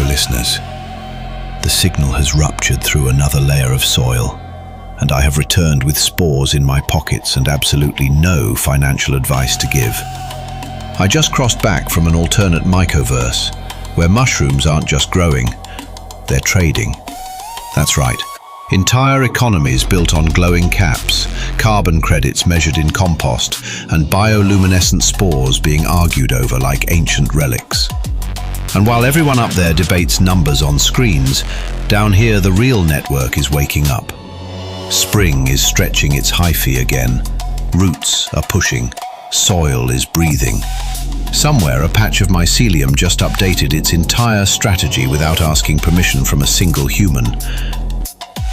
listeners. The signal has ruptured through another layer of soil, and I have returned with spores in my pockets and absolutely no financial advice to give. I just crossed back from an alternate mycoverse, where mushrooms aren't just growing, they're trading. That's right. Entire economies built on glowing caps, carbon credits measured in compost, and bioluminescent spores being argued over like ancient relics. And while everyone up there debates numbers on screens, down here the real network is waking up. Spring is stretching its hyphae again. Roots are pushing. Soil is breathing. Somewhere a patch of Mycelium just updated its entire strategy without asking permission from a single human.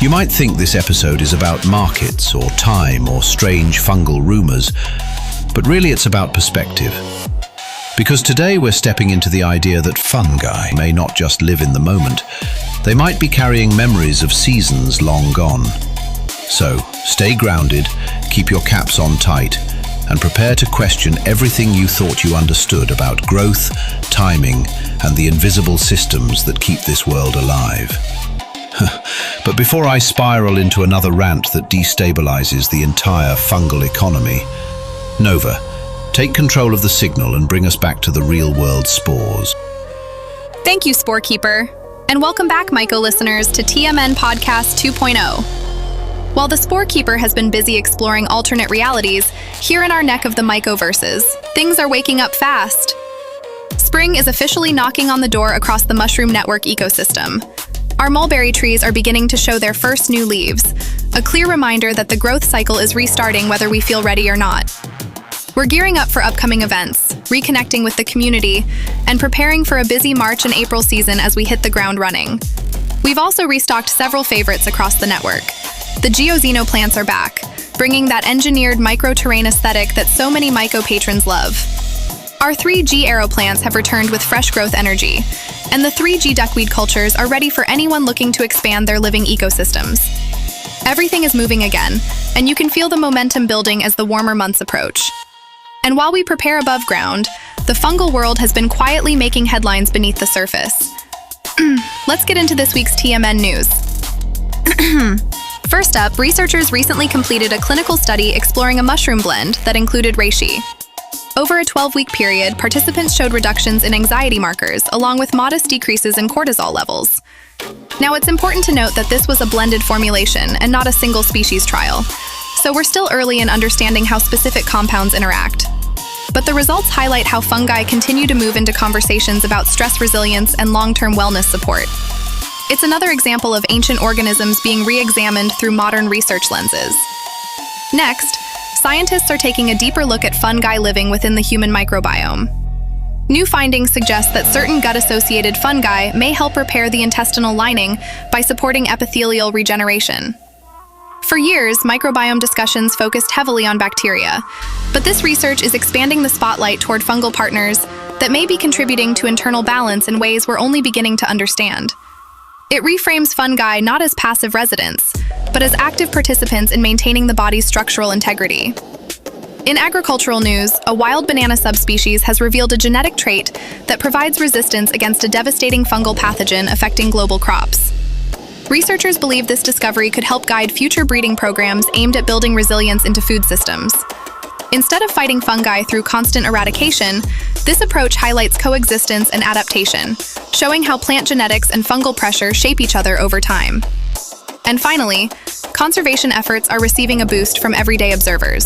You might think this episode is about markets or time or strange fungal rumors, but really it's about perspective. Because today we're stepping into the idea that fungi may not just live in the moment, they might be carrying memories of seasons long gone. So, stay grounded, keep your caps on tight, and prepare to question everything you thought you understood about growth, timing, and the invisible systems that keep this world alive. But before I spiral into another rant that destabilizes the entire fungal economy, Nova, take control of the signal and bring us back to the real-world spores. Thank you, Spore Keeper, and welcome back, Myco listeners, to TMN-Podcast 2.0. While the Spore Keeper has been busy exploring alternate realities, here in our neck of the Mycoverses, things are waking up fast. Spring is officially knocking on the door across the mushroom network ecosystem. Our mulberry trees are beginning to show their first new leaves, a clear reminder that the growth cycle is restarting whether we feel ready or not. We're gearing up for upcoming events, reconnecting with the community, and preparing for a busy March and April season as we hit the ground running. We've also restocked several favorites across the network. The Geozeno plants are back, bringing that engineered micro-terrain aesthetic that so many Myco patrons love. Our 3G Arrow plants have returned with fresh growth energy, and the 3G duckweed cultures are ready for anyone looking to expand their living ecosystems. Everything is moving again, and you can feel the momentum building as the warmer months approach. And while we prepare above ground, the fungal world has been quietly making headlines beneath the surface. Let's get into this week's TMN news. First up, researchers recently completed a clinical study exploring a mushroom blend that included reishi. Over a 12-week period, participants showed reductions in anxiety markers, along with modest decreases in cortisol levels. Now, it's important to note that this was a blended formulation and not a single species trial, so we're still early in understanding how specific compounds interact. But the results highlight how fungi continue to move into conversations about stress resilience and long-term wellness support. It's another example of ancient organisms being re-examined through modern research lenses. Next, scientists are taking a deeper look at fungi living within the human microbiome. New findings suggest that certain gut-associated fungi may help repair the intestinal lining by supporting epithelial regeneration. For years, microbiome discussions focused heavily on bacteria, but this research is expanding the spotlight toward fungal partners that may be contributing to internal balance in ways we're only beginning to understand. It reframes fungi not as passive residents, but as active participants in maintaining the body's structural integrity. In agricultural news, a wild banana subspecies has revealed a genetic trait that provides resistance against a devastating fungal pathogen affecting global crops. Researchers believe this discovery could help guide future breeding programs aimed at building resilience into food systems. Instead of fighting fungi through constant eradication, this approach highlights coexistence and adaptation, showing how plant genetics and fungal pressure shape each other over time. And finally, conservation efforts are receiving a boost from everyday observers.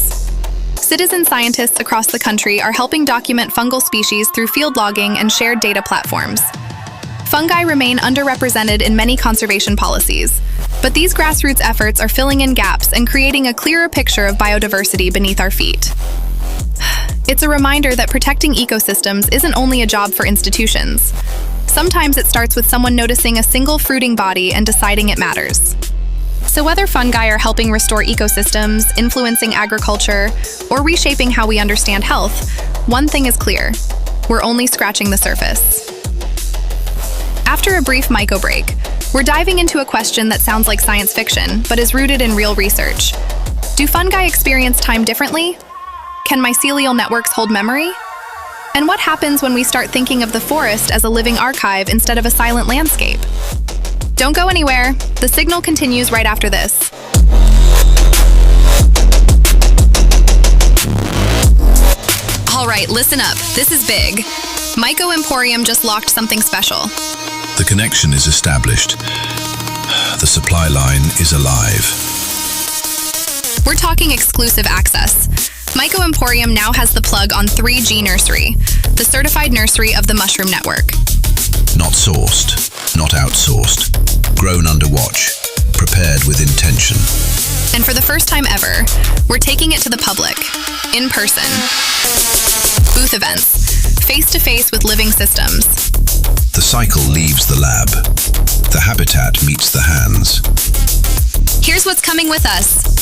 Citizen scientists across the country are helping document fungal species through field logging and shared data platforms. Fungi remain underrepresented in many conservation policies, but these grassroots efforts are filling in gaps and creating a clearer picture of biodiversity beneath our feet. It's a reminder that protecting ecosystems isn't only a job for institutions. Sometimes it starts with someone noticing a single fruiting body and deciding it matters. So whether fungi are helping restore ecosystems, influencing agriculture, or reshaping how we understand health, one thing is clear: we're only scratching the surface. After a brief Myco break, we're diving into a question that sounds like science fiction, but is rooted in real research. Do fungi experience time differently? Can mycelial networks hold memory? And what happens when we start thinking of the forest as a living archive instead of a silent landscape? Don't go anywhere. The signal continues right after this. All right, listen up. This is big. Myco-Emporium just locked something special. The connection is established. The supply line is alive. We're talking exclusive access. Myco-Emporium now has the plug on 3G Nursery, the certified nursery of the Mushroom Network. Not sourced, not outsourced. Grown under watch. Prepared with intention. And for the first time ever, we're taking it to the public, in person. Booth events, face-to-face with living systems. The cycle leaves the lab. The habitat meets the hands. Here's what's coming with us.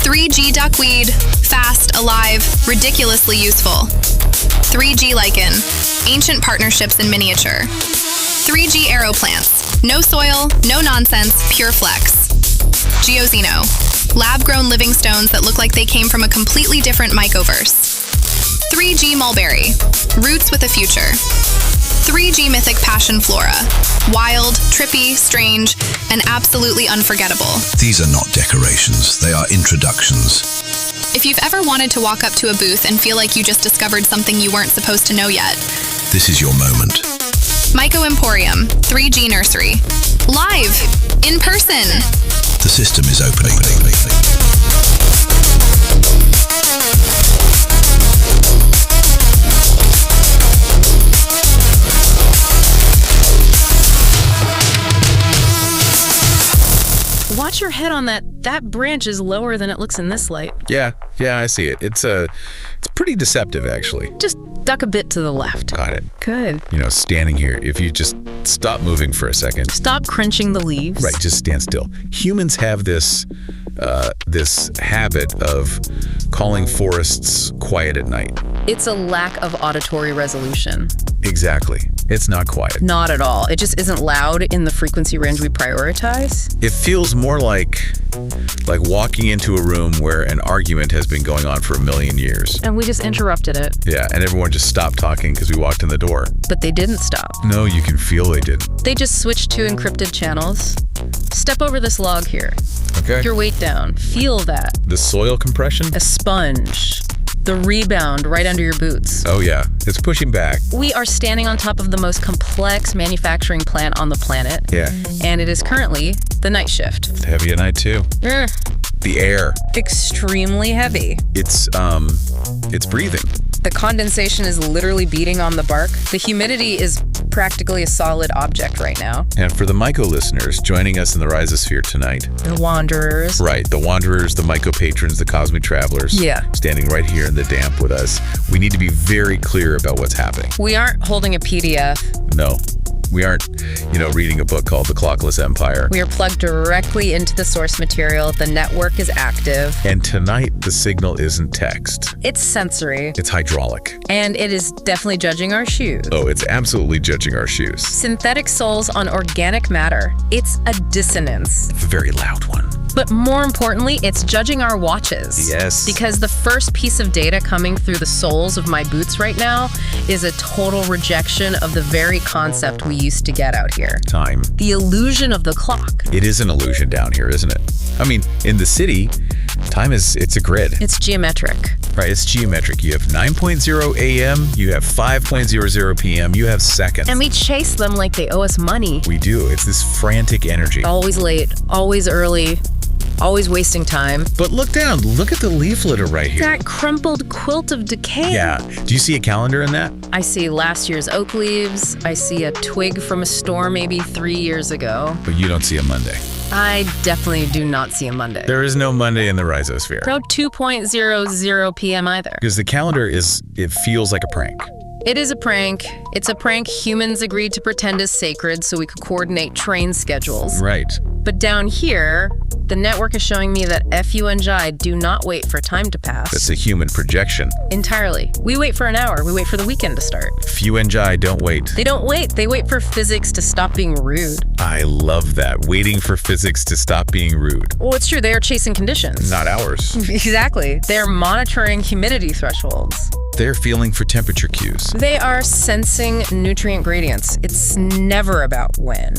3G duckweed, fast, alive, ridiculously useful. 3G lichen, ancient partnerships in miniature. 3G arrow plants, no soil, no nonsense, pure flex. Geozeno, lab-grown living stones that look like they came from a completely different mycoverse. 3G mulberry, roots with a future. 3G mythic passion flora, wild, trippy, strange, and absolutely unforgettable. These are not decorations, they are introductions. If you've ever wanted to walk up to a booth and feel like you just discovered something you weren't supposed to know yet, This is your moment. Myco-Emporium, 3G Nursery. Live, in person. The system is opening. Watch your head on that. That branch is lower than it looks in this light. Yeah, I see it. It's pretty deceptive, actually. Just duck a bit to the left. Got it. Good. You know, standing here, if you just stop moving for a second. Stop crunching the leaves. Right, just stand still. Humans have this habit of calling forests quiet at night. It's a lack of auditory resolution. Exactly. It's not quiet. Not at all. It just isn't loud in the frequency range we prioritize. It feels more like walking into a room where an argument has been going on for 1,000,000 years. And we just interrupted it. Yeah, and everyone just stopped talking because we walked in the door. But they didn't stop. No, you can feel they didn't. They just switched to encrypted channels. Step over this log here. Okay. Your weight down. Feel that. The soil compression? A sponge. The rebound right under your boots. Oh yeah, it's pushing back. We are standing on top of the most complex manufacturing plant on the planet. Yeah. And it is currently the night shift. It's heavy at night too. The air. Extremely heavy. It's breathing. The condensation is literally beating on the bark. The humidity is practically a solid object right now. And for the Myco listeners joining us in the rhizosphere tonight. The wanderers. Right, the wanderers, the Myco patrons, the cosmic travelers. Yeah. Standing right here in the damp with us. We need to be very clear about what's happening. We aren't holding a PDF. No. We aren't, reading a book called The Clockless Empire. We are plugged directly into the source material. The network is active. And tonight, the signal isn't text. It's sensory. It's hydraulic. And it is definitely judging our shoes. Oh, it's absolutely judging our shoes. Synthetic souls on organic matter. It's a dissonance. A very loud one. But more importantly, it's judging our watches. Yes. Because the first piece of data coming through the soles of my boots right now is a total rejection of the very concept we used to get out here. Time. The illusion of the clock. It is an illusion down here, isn't it? I mean, in the city, it's a grid. It's geometric. Right, it's geometric. You have 9:00 a.m., you have 5:00 p.m., you have seconds. And we chase them like they owe us money. We do. It's this frantic energy. Always late, always early, always wasting time. But look down. Look at the leaf litter right here. That crumpled quilt of decay. Yeah. Do you see a calendar in that? I see last year's oak leaves. I see a twig from a storm maybe 3 years ago. But you don't see a Monday. I definitely do not see a Monday. There is no Monday in the rhizosphere. No 2:00 p.m. either. Because the calendar it feels like a prank. It is a prank. It's a prank humans agreed to pretend is sacred so we could coordinate train schedules. Right. But down here, the network is showing me that Fungi do not wait for time to pass. That's a human projection. Entirely. We wait for an hour. We wait for the weekend to start. Fungi don't wait. They don't wait. They wait for physics to stop being rude. I love that. Waiting for physics to stop being rude. Well, it's true. They are chasing conditions. Not ours. Exactly. They're monitoring humidity thresholds. They're feeling for temperature cues. They are sensing nutrient gradients. It's never about when.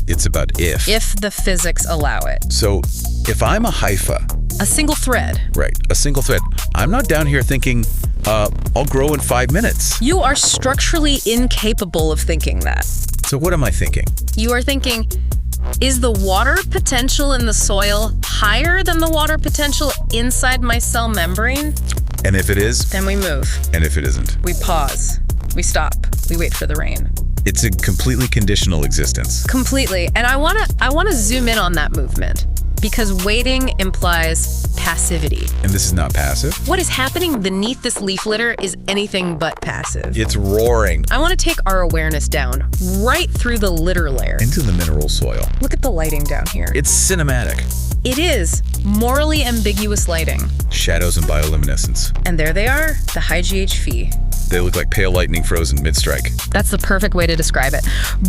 It's about if. If the physics allow it. So if I'm a hypha, A single thread. right, a single thread, I'm not down here thinking, I'll grow in 5 minutes. You are structurally incapable of thinking that. So what am I thinking? You are thinking, is the water potential in the soil higher than the water potential inside my cell membrane? And if it is, Then we move. and if it isn't, We pause. We stop. We wait for the rain. it's a completely conditional existence. Completely. And I wanna zoom in on that movement because waiting implies passivity. And this is not passive. What is happening beneath this leaf litter is anything but passive. It's roaring I want to take our awareness down right through the litter layer. into the mineral soil. Look at the lighting down here. It's cinematic. It is morally ambiguous lighting. Shadows and bioluminescence. And there they are, the high GHV. They look like pale lightning frozen mid-strike. That's the perfect way to describe it.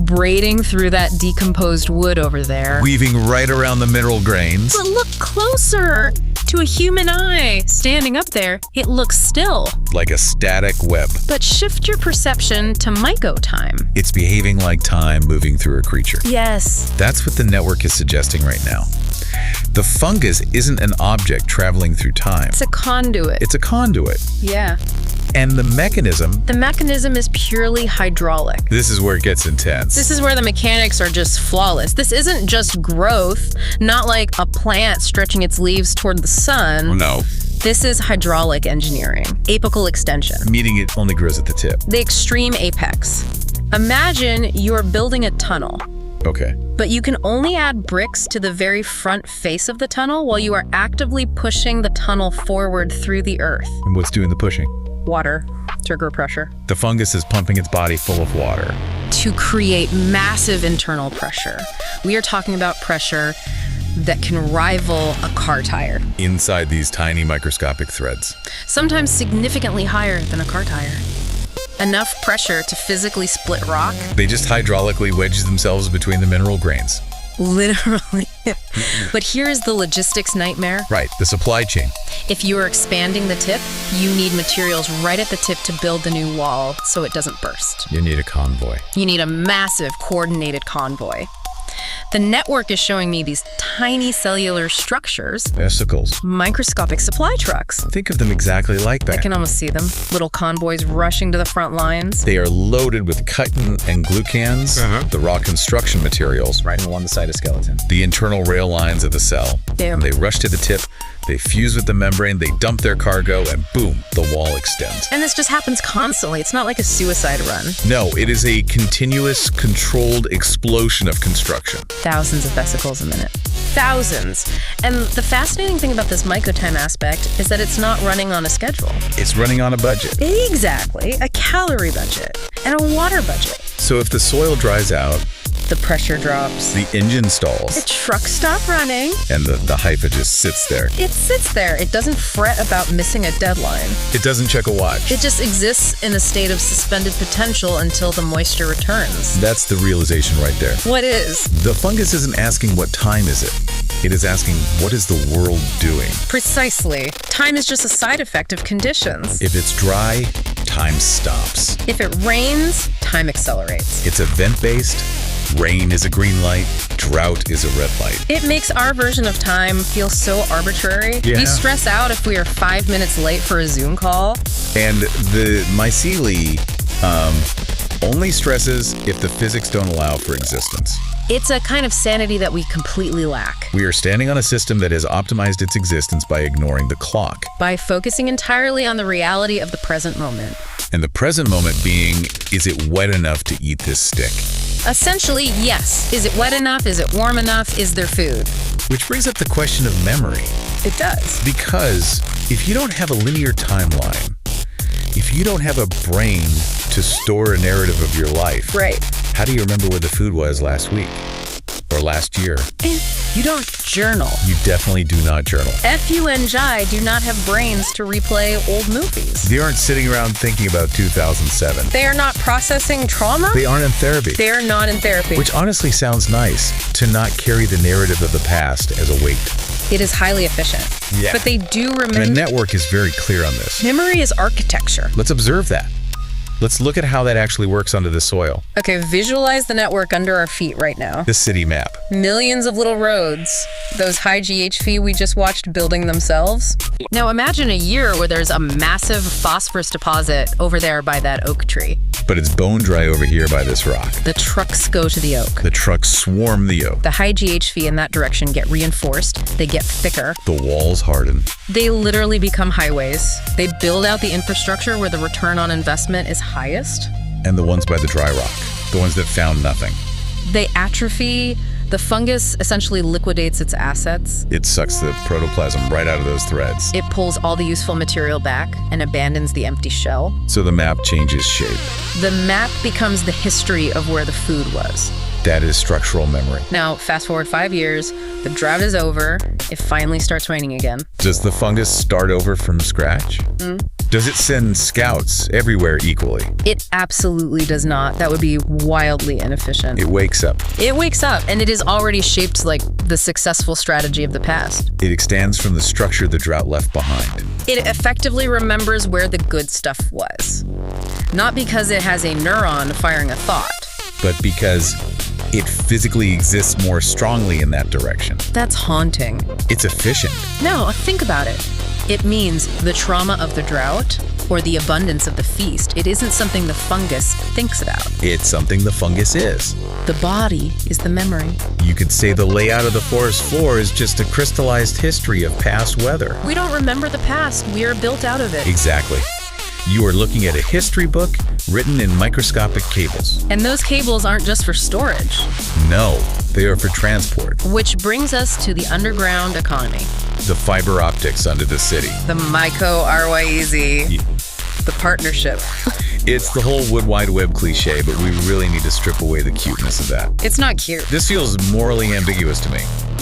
Braiding through that decomposed wood over there. Weaving right around the mineral grains. But look closer. To a human eye, standing up there, it looks still. Like a static web. But shift your perception to Myco-Time. It's behaving like time moving through a creature. Yes. That's what the network is suggesting right now. The fungus isn't an object traveling through time. It's a conduit. It's a conduit. Yeah. And the mechanism, The mechanism is purely hydraulic. this is where it gets intense. This is where the mechanics are just flawless. This isn't just growth, not like a plant stretching its leaves toward the sun. No, This is hydraulic engineering, apical extension, meaning it only grows at the tip. the extreme apex. Imagine you're building a tunnel, Okay. but you can only add bricks to the very front face of the tunnel while you are actively pushing the tunnel forward through the earth. And what's doing the pushing? Water, turgor pressure, The fungus is pumping its body full of water. to create massive internal pressure. We are talking about pressure that can rival a car tire, Inside these tiny microscopic threads. sometimes significantly higher than a car tire. Enough pressure to physically split rock, They just hydraulically wedge themselves between the mineral grains. literally. But here's the logistics nightmare. Right, the supply chain. If you are expanding the tip, you need materials right at the tip to build the new wall so it doesn't burst. You need a convoy. You need a massive coordinated convoy. The network is showing me these tiny cellular structures, Vesicles. microscopic supply trucks. Think of them exactly like I that. can almost see them, little convoys rushing to the front lines. They are loaded with chitin and glucans, the raw construction materials, right along the cytoskeleton. the internal rail lines of the cell. Yeah. And they rush to the tip, they fuse with the membrane, they dump their cargo, and boom, the wall extends. And this just happens constantly. It's not like a suicide run. No, it is a continuous, controlled explosion of construction. Thousands of vesicles a minute. Thousands. And the fascinating thing about this Myco-Time aspect is that it's not running on a schedule. It's running on a budget. Exactly. A calorie budget and a water budget. So if the soil dries out, The pressure drops. the engine The stalls, trucks stop running. and the hypha just sits there. It sits there. It doesn't fret about missing a deadline. It doesn't check a watch. It just exists in a state of suspended potential until the moisture returns. That's the realization right there. What is? The fungus isn't asking what time is it. It is asking what is the world doing. Precisely. Time is just a side effect of conditions. If it's dry, time stops. If it rains, time accelerates. It's event-based. Rain is a green light. Drought is a red light. It makes our version of time feel so arbitrary. Yeah. We stress out if we are 5 minutes late for a Zoom call. And the mycelium only stresses if the physics don't allow for existence. It's a kind of sanity that we completely lack. We are standing on a system that has optimized its existence by ignoring the clock. By focusing entirely on the reality of the present moment. And the present moment being, is it wet enough to eat this stick? Essentially, yes. Is it wet enough? Is it warm enough? Is there food? Which brings up the question of memory. It does. Because if you don't have a linear timeline, if you don't have a brain to store a narrative of your life, Right. how do you remember where the food was last week or last year? And you don't journal. You definitely do not journal. Fungi do not have brains to replay old movies. They aren't sitting around thinking about 2007. They are not processing trauma. They aren't in therapy. They are not in therapy. Which honestly sounds nice, to not carry the narrative of the past as a weight. It is highly efficient. Yeah. But they do The remain... network is very clear on this. Memory is architecture. Let's observe that. Let's look at how that actually works onto the soil. Okay, visualize the network under our feet right now. The city map. Millions of little roads. Those high GHV we just watched building themselves. Now imagine a year where there's a massive phosphorus deposit over there by that oak tree. But it's bone dry over here by this rock. The trucks go to the oak. The trucks swarm the oak. The high GHV in that direction get reinforced. They get thicker. The walls harden. They literally become highways. They build out the infrastructure where the return on investment is highest. And the ones by the dry rock. The ones that found nothing. They atrophy. The fungus essentially liquidates its assets. It sucks the protoplasm right out of those threads. It pulls all the useful material back and abandons the empty shell. So the map changes shape. The map becomes the history of where the food was. That is structural memory. Now, fast forward 5 years, the drought is over, it finally starts raining again. Does the fungus start over from scratch? Does it send scouts everywhere equally? It absolutely does not. That would be wildly inefficient. It wakes up. It wakes up, and it is already shaped like the successful strategy of the past. It extends from the structure the drought left behind. It effectively remembers where the good stuff was. Not because it has a neuron firing a thought. But because it physically exists more strongly in that direction. That's haunting. It's efficient. No, think about it. It means the trauma of the drought or the abundance of the feast. It isn't something the fungus thinks about. It's something the fungus is. The body is the memory. You could say the layout of the forest floor is just a crystallized history of past weather. We don't remember the past. We are built out of it. Exactly. You are looking at a history book written in microscopic cables. And those cables aren't just for storage. No, they are for transport. Which brings us to the underground economy. The fiber optics under the city. The Myco-RYEZ. The partnership. It's the whole Wood Wide Web cliche, but we really need to strip away the cuteness of that. It's not cute. This feels morally ambiguous to me.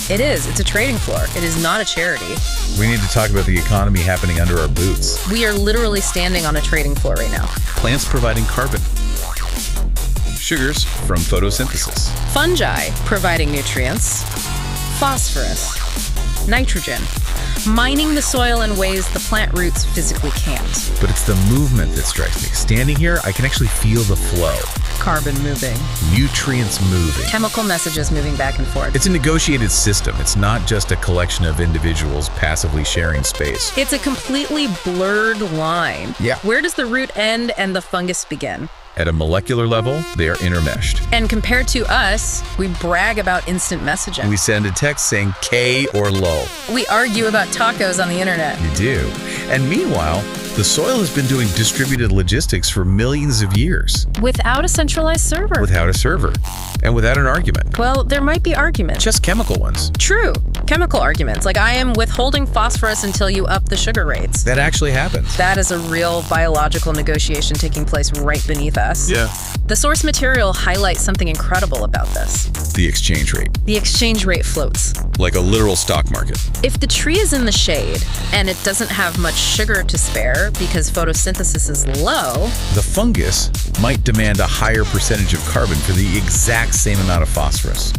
It is. It's a trading floor. It is not a charity. We need to talk about the economy happening under our boots. We are literally standing on a trading floor right now. Plants providing carbon. Sugars from photosynthesis. Fungi providing nutrients. Phosphorus. Nitrogen. Mining the soil in ways the plant roots physically can't. But it's the movement that strikes me. Standing here, I can actually feel the flow. Carbon moving. Nutrients moving. Chemical messages moving back and forth. It's a negotiated system. It's not just a collection of individuals passively sharing space. It's a completely blurred line. Yeah. Where does the root end and the fungus begin? At a molecular level, they are intermeshed. And compared to us, we brag about instant messaging. We send a text saying K or low. We argue about tacos on the internet. You do. And meanwhile, the soil has been doing distributed logistics for millions of years. Without a centralized server. Without a server. And without an argument. Well, there might be arguments. Just chemical ones. True. Chemical arguments. Like I am withholding phosphorus until you up the sugar rates. That actually happens. That is a real biological negotiation taking place right beneath us. Yeah. The source material highlights something incredible about this. The exchange rate. The exchange rate floats. Like a literal stock market. If the tree is in the shade and it doesn't have much sugar to spare because photosynthesis is low, the fungus might demand a higher percentage of carbon for the exact same amount of phosphorus.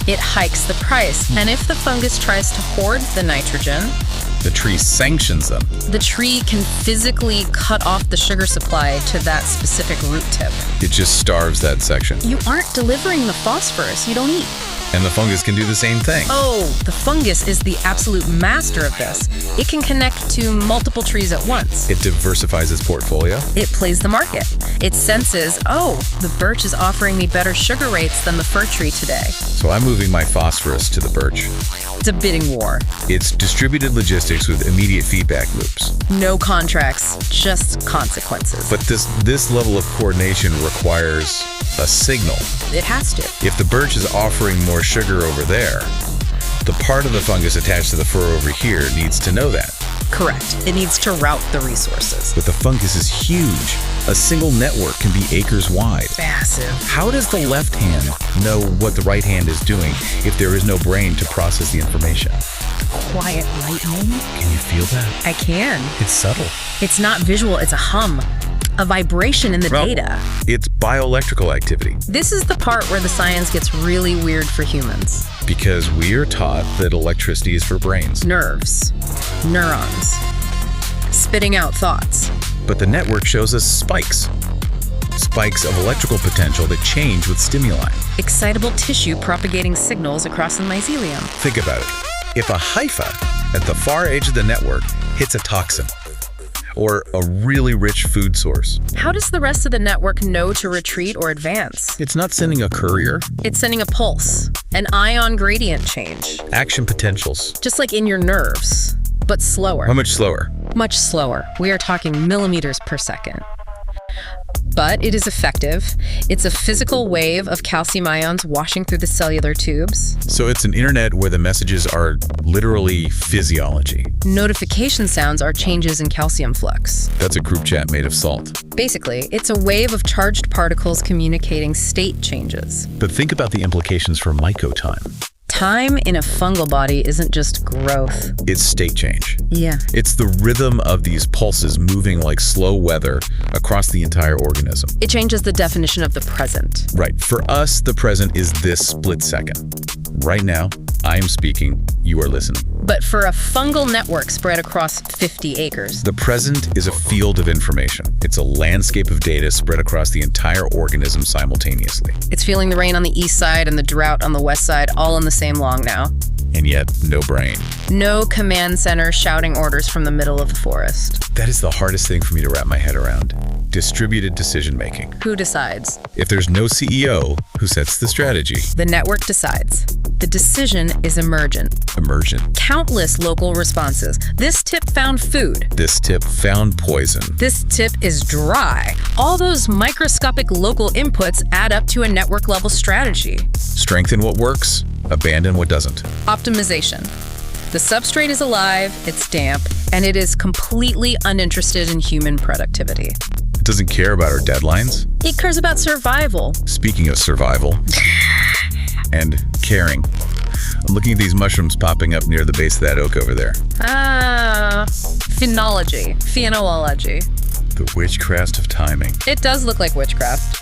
it hikes the price. And if the fungus tries to hoard the nitrogen, the tree sanctions them. The tree can physically cut off the sugar supply to that specific root tip. It just starves that section. You aren't delivering the phosphorus you don't eat. And the fungus can do the same thing. Oh, the fungus is the absolute master of this. It can connect to multiple trees at once. It diversifies its portfolio. It plays the market. It senses, oh, the birch is offering me better sugar rates than the fir tree today. So I'm moving my phosphorus to the birch. It's a bidding war. It's distributed logistics with immediate feedback loops. No contracts, just consequences. But this level of coordination requires a signal. It has to. If the birch is offering more sugar over there, the part of the fungus attached to the fir over here needs to know that. Correct. It needs to route the resources. But the fungus is huge. A single network can be acres wide. Massive. How does the left hand know what the right hand is doing if there is no brain to process the information? Quiet lightning. Can you feel that? I can. It's subtle. It's not visual, it's a hum. a vibration in the data. It's bioelectrical activity. This is the part where the science gets really weird for humans. Because we are taught that electricity is for brains. Nerves, neurons, spitting out thoughts. But the network shows us spikes. Spikes of electrical potential that change with stimuli. Excitable tissue propagating signals across the mycelium. Think about it. If a hypha at the far edge of the network hits a toxin or a really rich food source, How does the rest of the network know to retreat or advance? it's not sending a courier. It's sending a pulse, an ion gradient change, Action potentials. just like in your nerves, but slower. How much slower? Much slower. We are talking millimeters per second. But it is effective. It's a physical wave of calcium ions washing through the cellular tubes. So it's an internet where the messages are literally physiology. Notification sounds are changes in calcium flux. That's a group chat made of salt. Basically, it's a wave of charged particles communicating state changes. But think about the implications for Myco-Time. Time in a fungal body isn't just growth. It's state change. Yeah. It's the rhythm of these pulses moving like slow weather across the entire organism. It changes the definition of the present. Right. For us, the present is this split second. Right now, I am speaking, you are listening. But for a fungal network spread across 50 acres, The present is a field of information. It's a landscape of data spread across the entire organism simultaneously. it's feeling the rain on the east side and the drought on the west side all in the same long now. And yet, no brain. No command center shouting orders from the middle of the forest. That is the hardest thing for me to wrap my head around. Distributed decision making. Who decides? If there's no CEO, who sets the strategy? The network decides. The decision is emergent. Emergent. Countless local responses. This tip found food. This tip found poison. This tip is dry. All those microscopic local inputs add up to a network level strategy. Strengthen what works, abandon what doesn't. Optimization. The substrate is alive, it's damp, and it is completely uninterested in human productivity. It doesn't care about our deadlines. It cares about survival. Speaking of survival and caring, I'm looking at these mushrooms popping up near the base of that oak over there. Phenology. The witchcraft of timing. It does look like witchcraft.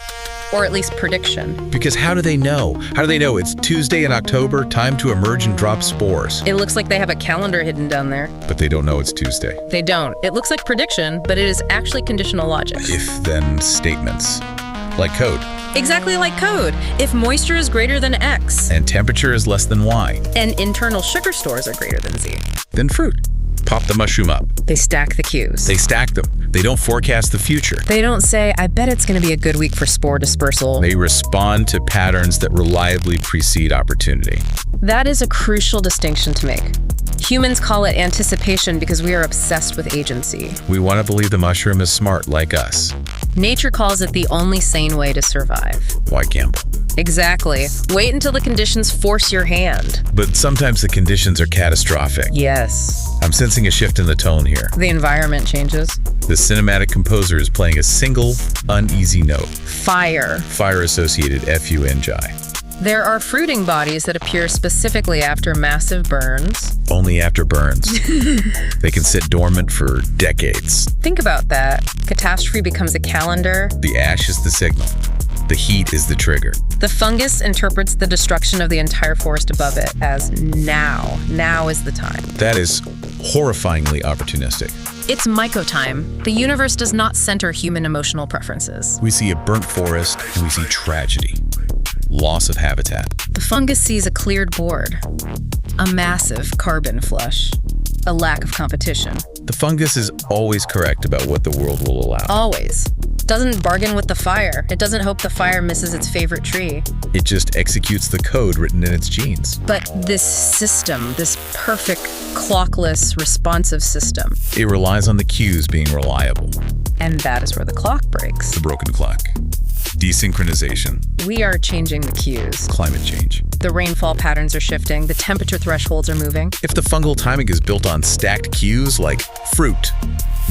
Or at least prediction. Because how do they know? How do they know it's Tuesday in October, time to emerge and drop spores? It looks like they have a calendar hidden down there. But they don't know it's Tuesday. They don't. It looks like prediction, but it is actually conditional logic. If-then statements. Like code. Exactly like code. If moisture is greater than X, And temperature is less than Y. and internal sugar stores are greater than Z, Then fruit. Pop the mushroom up. they stack the cues. They stack them. They don't forecast the future. They don't say, I bet it's going to be a good week for spore dispersal. They respond to patterns that reliably precede opportunity. That is a crucial distinction to make. Humans call it anticipation because we are obsessed with agency. We want to believe the mushroom is smart like us. Nature calls it the only sane way to survive. Why gamble? Exactly. Wait until the conditions force your hand. But sometimes the conditions are catastrophic. Yes. I'm sensing a shift in the tone here. The environment changes. The cinematic composer is playing a single, uneasy note. Fire. Fire-associated fungi. There are fruiting bodies that appear specifically after massive burns. Only after burns. They can sit dormant for decades. Think about that. Catastrophe becomes a calendar. The ash is the signal. The heat is the trigger. The fungus interprets the destruction of the entire forest above it as now. Now is the time. That is horrifyingly opportunistic. It's Myco-Time. The universe does not center human emotional preferences. We see a burnt forest and we see tragedy. Loss of habitat. The fungus sees a cleared board, a massive carbon flush, a lack of competition. The fungus is always correct about what the world will allow. Always. Doesn't bargain with the fire. It doesn't hope the fire misses its favorite tree. It just executes the code written in its genes. But this system, this perfect, clockless, responsive system, It relies on the cues being reliable. and that is where the clock breaks. The broken clock. Desynchronization. We are changing the cues. Climate change. The rainfall patterns are shifting. The temperature thresholds are moving. If the fungal timing is built on stacked cues like fruit,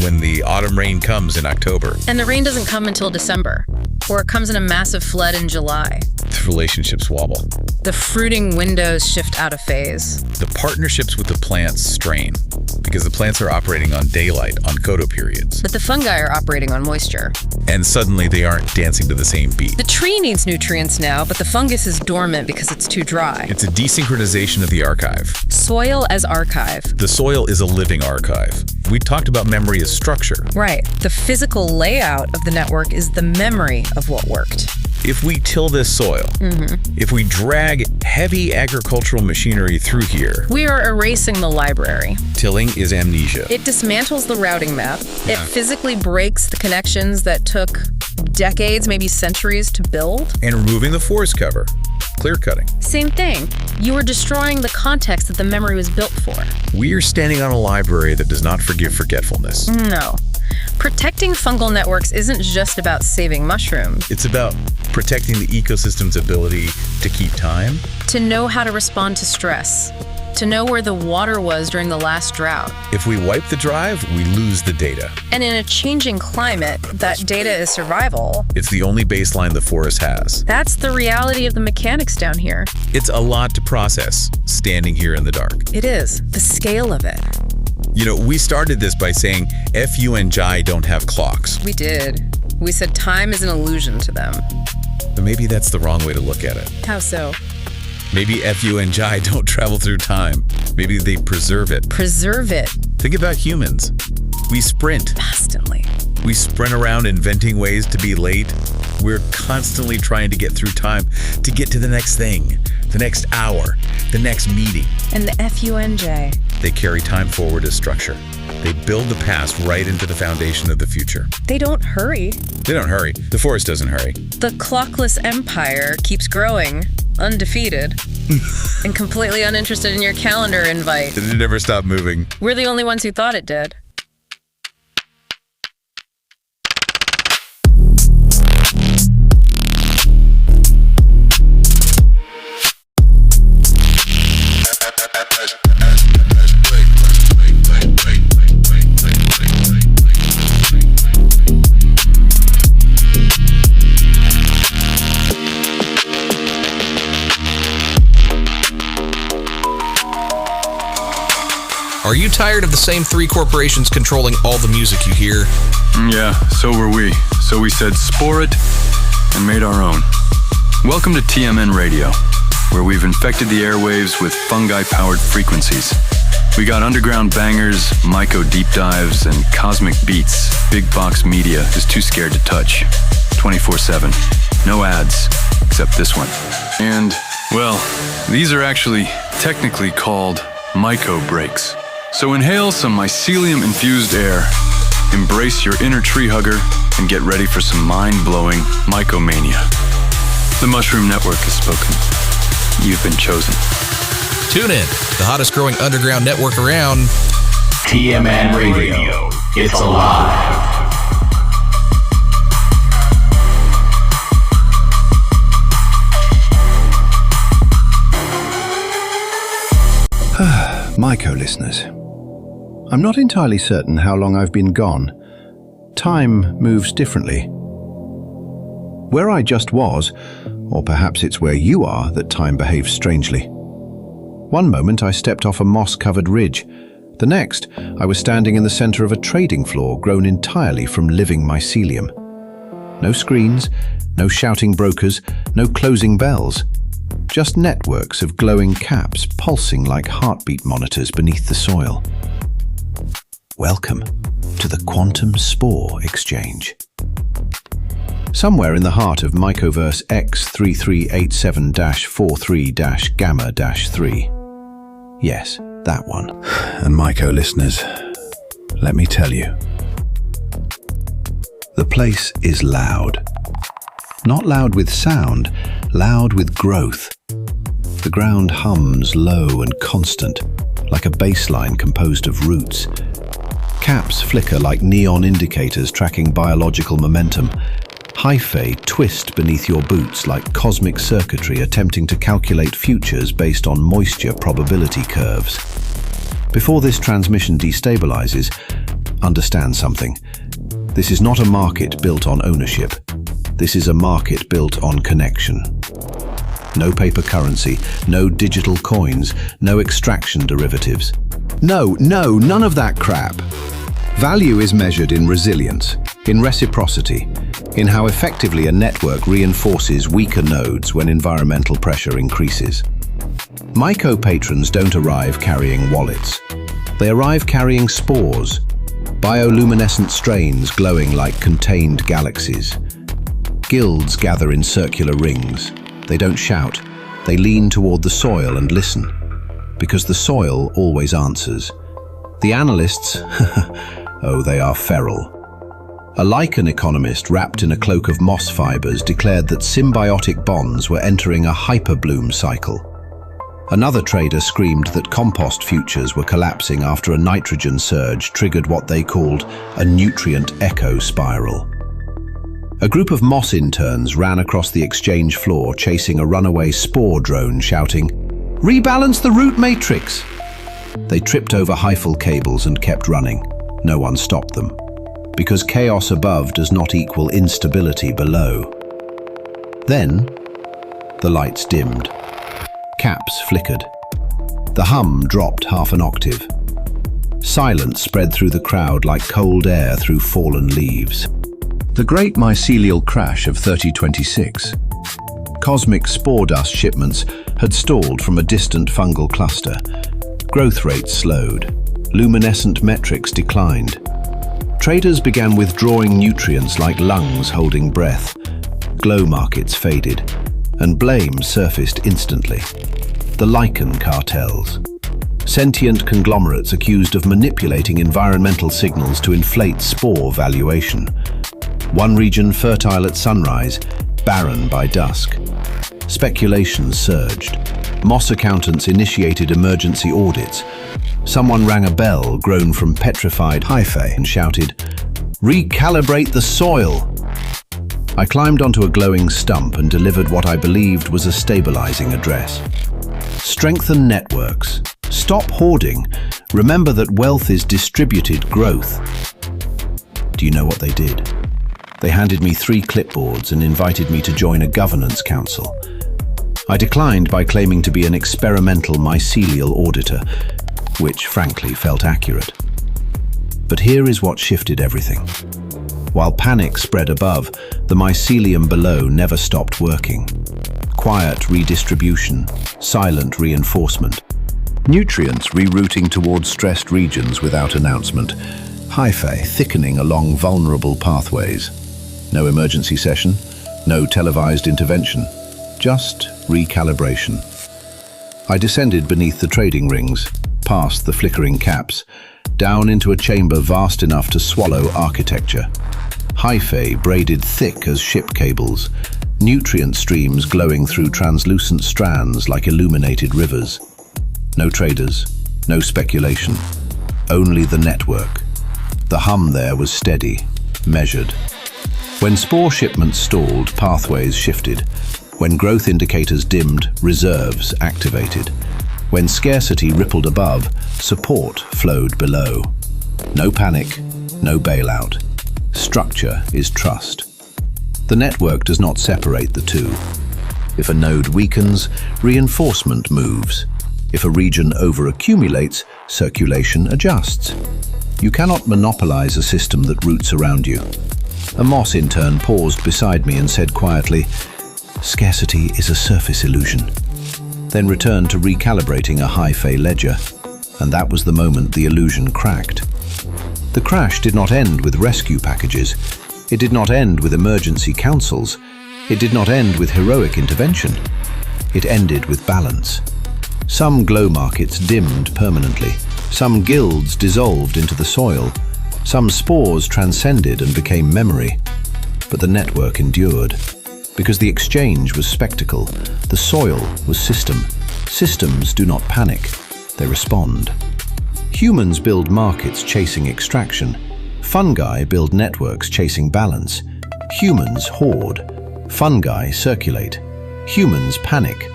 when the autumn rain comes in October, And the rain doesn't come until December, or it comes in a massive flood in July. the relationships wobble. The fruiting windows shift out of phase. The partnerships with the plants strain because the plants are operating on daylight, on photoperiods. But the fungi are operating on moisture. and suddenly they aren't dancing to the same beat. The tree needs nutrients now, but the fungus is dormant because it's too dry. It's a desynchronization of the archive. Soil as archive. The soil is a living archive. We talked about memory as structure. Right. The physical layout of the network is the memory of what worked. If we till this soil, if we drag heavy agricultural machinery through here, We are erasing the library. tilling is amnesia. It dismantles the routing map. It physically breaks the connections that took decades, maybe centuries to build. And removing the forest cover, clear cutting. Same thing. You are destroying the context that the memory was built for. We are standing on a library that does not forgive forgetfulness. No. Protecting fungal networks isn't just about saving mushrooms. It's about protecting the ecosystem's ability to keep time. To know how to respond to stress. To know where the water was during the last drought. If we wipe the drive, we lose the data. And in a changing climate, that data is survival. It's the only baseline the forest has. That's the reality of the mechanics down here. It's a lot to process, standing here in the dark. It is. The scale of it. You know, we started this by saying Fungi don't have clocks. We did. We said time is an illusion to them. But maybe that's the wrong way to look at it. How so? Maybe Fungi don't travel through time. Maybe they preserve it. Preserve it Think about humans. We sprint. constantly. We sprint around inventing ways to be late. We're constantly trying to get through time, to get to the next thing, the next hour, the next meeting. And the Fungi. They carry time forward as structure. They build the past right into the foundation of the future. They don't hurry. They don't hurry. The forest doesn't hurry. The clockless empire keeps growing, undefeated, and completely uninterested in your calendar invite. It never stopped moving. We're the only ones who thought it did. Are you tired of the same three corporations controlling all the music you hear? Yeah, so were we. So we said spore it and made our own. Welcome to TMN Radio, where we've infected the airwaves with fungi-powered frequencies. We got underground bangers, myco deep dives, and cosmic beats big box media is too scared to touch. 24/7. No ads, except this one. And, well, these are actually technically called myco breaks. So inhale some mycelium-infused air, embrace your inner tree hugger, and get ready for some mind-blowing mycomania. The Mushroom Network has spoken. You've been chosen. Tune in, the hottest growing underground network around. TMN Radio. It's alive. Myco listeners, I'm not entirely certain how long I've been gone. Time moves differently. Where I just was, or perhaps it's where you are that time behaves strangely. One moment I stepped off a moss-covered ridge. The next, I was standing in the center of a trading floor grown entirely from living mycelium. No screens, no shouting brokers, no closing bells. Just networks of glowing caps pulsing like heartbeat monitors beneath the soil. Welcome to the Quantum Spore Exchange. Somewhere in the heart of Mycoverse X3387-43-Gamma-3. Yes, that one. And Myco listeners, let me tell you. The place is loud. Not loud with sound, loud with growth. The ground hums low and constant, like a baseline composed of roots. Caps flicker like neon indicators tracking biological momentum. Hyphae twist beneath your boots like cosmic circuitry attempting to calculate futures based on moisture probability curves. Before this transmission destabilizes, understand something. This is not a market built on ownership. This is a market built on connection. No paper currency, no digital coins, no extraction derivatives. No, none of that crap. Value is measured in resilience, in reciprocity, in how effectively a network reinforces weaker nodes when environmental pressure increases. Myco patrons don't arrive carrying wallets. They arrive carrying spores, bioluminescent strains glowing like contained galaxies. Guilds gather in circular rings. They don't shout. They lean toward the soil and listen, because the soil always answers. The analysts, oh, they are feral. A lichen economist wrapped in a cloak of moss fibers declared that symbiotic bonds were entering a hyperbloom cycle. Another trader screamed that compost futures were collapsing after a nitrogen surge triggered what they called a nutrient echo spiral. A group of moss interns ran across the exchange floor chasing a runaway spore drone shouting, "Rebalance the root matrix!" They tripped over hyphal cables and kept running. No one stopped them, because chaos above does not equal instability below. Then, the lights dimmed. Caps flickered. The hum dropped half an octave. Silence spread through the crowd like cold air through fallen leaves. The great mycelial crash of 3026. Cosmic spore dust shipments had stalled from a distant fungal cluster. Growth rates slowed. Luminescent metrics declined. Traders began withdrawing nutrients like lungs holding breath. Glow markets faded, and blame surfaced instantly. The lichen cartels. Sentient conglomerates accused of manipulating environmental signals to inflate spore valuation. One region fertile at sunrise, barren by dusk. Speculations surged. Moss accountants initiated emergency audits. Someone rang a bell grown from petrified hyphae and shouted, "Recalibrate the soil!" I climbed onto a glowing stump and delivered what I believed was a stabilizing address. Strengthen networks. Stop hoarding. Remember that wealth is distributed growth. Do you know what they did? They handed me 3 clipboards and invited me to join a governance council. I declined by claiming to be an experimental mycelial auditor, which frankly felt accurate. But here is what shifted everything. While panic spread above, the mycelium below never stopped working. Quiet redistribution, silent reinforcement. Nutrients rerouting towards stressed regions without announcement. Hyphae thickening along vulnerable pathways. No emergency session, no televised intervention, just recalibration. I descended beneath the trading rings, past the flickering caps, down into a chamber vast enough to swallow architecture. Hyphae braided thick as ship cables, nutrient streams glowing through translucent strands like illuminated rivers. No traders, no speculation, only the network. The hum there was steady, measured. When spore shipments stalled, pathways shifted. When growth indicators dimmed, reserves activated. When scarcity rippled above, support flowed below. No panic, no bailout. Structure is trust. The network does not separate the two. If a node weakens, reinforcement moves. If a region overaccumulates, circulation adjusts. You cannot monopolize a system that roots around you. A moss intern paused beside me and said quietly, "Scarcity is a surface illusion," then returned to recalibrating a hyphae ledger, and that was the moment the illusion cracked. The crash did not end with rescue packages. It did not end with emergency councils. It did not end with heroic intervention. It ended with balance. Some glow markets dimmed permanently. Some guilds dissolved into the soil. Some spores transcended and became memory. But the network endured. Because the exchange was spectacle, the soil was system. Systems do not panic, they respond. Humans build markets chasing extraction. Fungi build networks chasing balance. Humans hoard. Fungi circulate. Humans panic.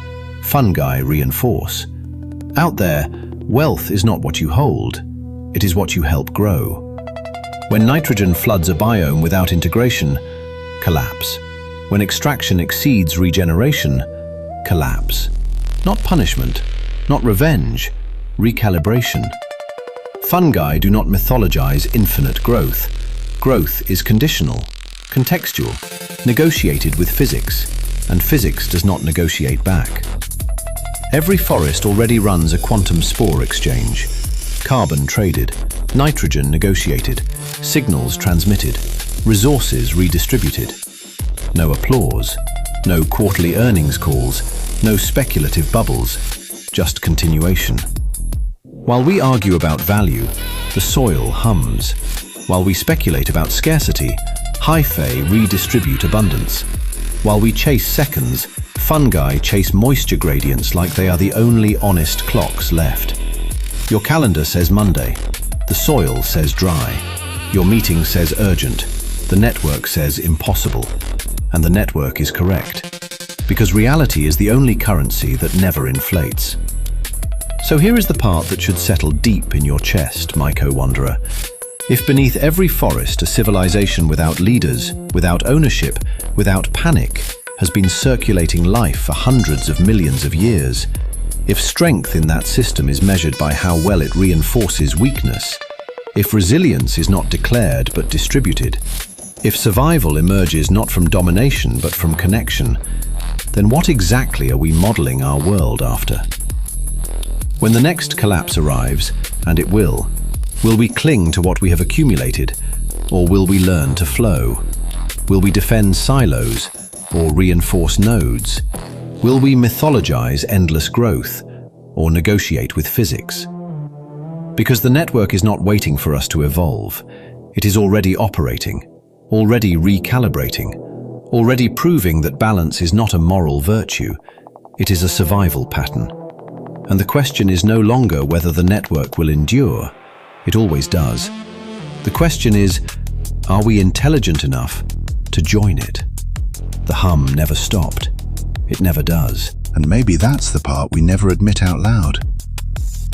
Fungi reinforce. Out there, wealth is not what you hold. It is what you help grow. When nitrogen floods a biome without integration, collapse. When extraction exceeds regeneration, collapse. Not punishment, not revenge, recalibration. Fungi do not mythologize infinite growth. Growth is conditional. contextual, negotiated with physics, and physics does not negotiate back. Every forest already runs a quantum spore exchange. Carbon traded, nitrogen negotiated, signals transmitted, resources redistributed. No applause, no quarterly earnings calls, no speculative bubbles, just continuation. While we argue about value, the soil hums. While we speculate about scarcity, hyphae redistribute abundance. While we chase seconds, fungi chase moisture gradients like they are the only honest clocks left. Your calendar says Monday, the soil says dry, your meeting says urgent, the network says impossible, and the network is correct. Because reality is the only currency that never inflates. So here is the part that should settle deep in your chest, Myco-Wanderer. If beneath every forest a civilization without leaders, without ownership, without panic, has been circulating life for hundreds of millions of years, if strength in that system is measured by how well it reinforces weakness, if resilience is not declared but distributed, if survival emerges not from domination but from connection, then what exactly are we modeling our world after? When the next collapse arrives, and it will we cling to what we have accumulated, or will we learn to flow? Will we defend silos, or reinforce nodes? Will we mythologize endless growth, or negotiate with physics? Because the network is not waiting for us to evolve. It is already operating, already recalibrating, already proving that balance is not a moral virtue, it is a survival pattern. And the question is no longer whether the network will endure. It always does. The question is, are we intelligent enough to join it? The hum never stopped. It never does. And maybe that's the part we never admit out loud.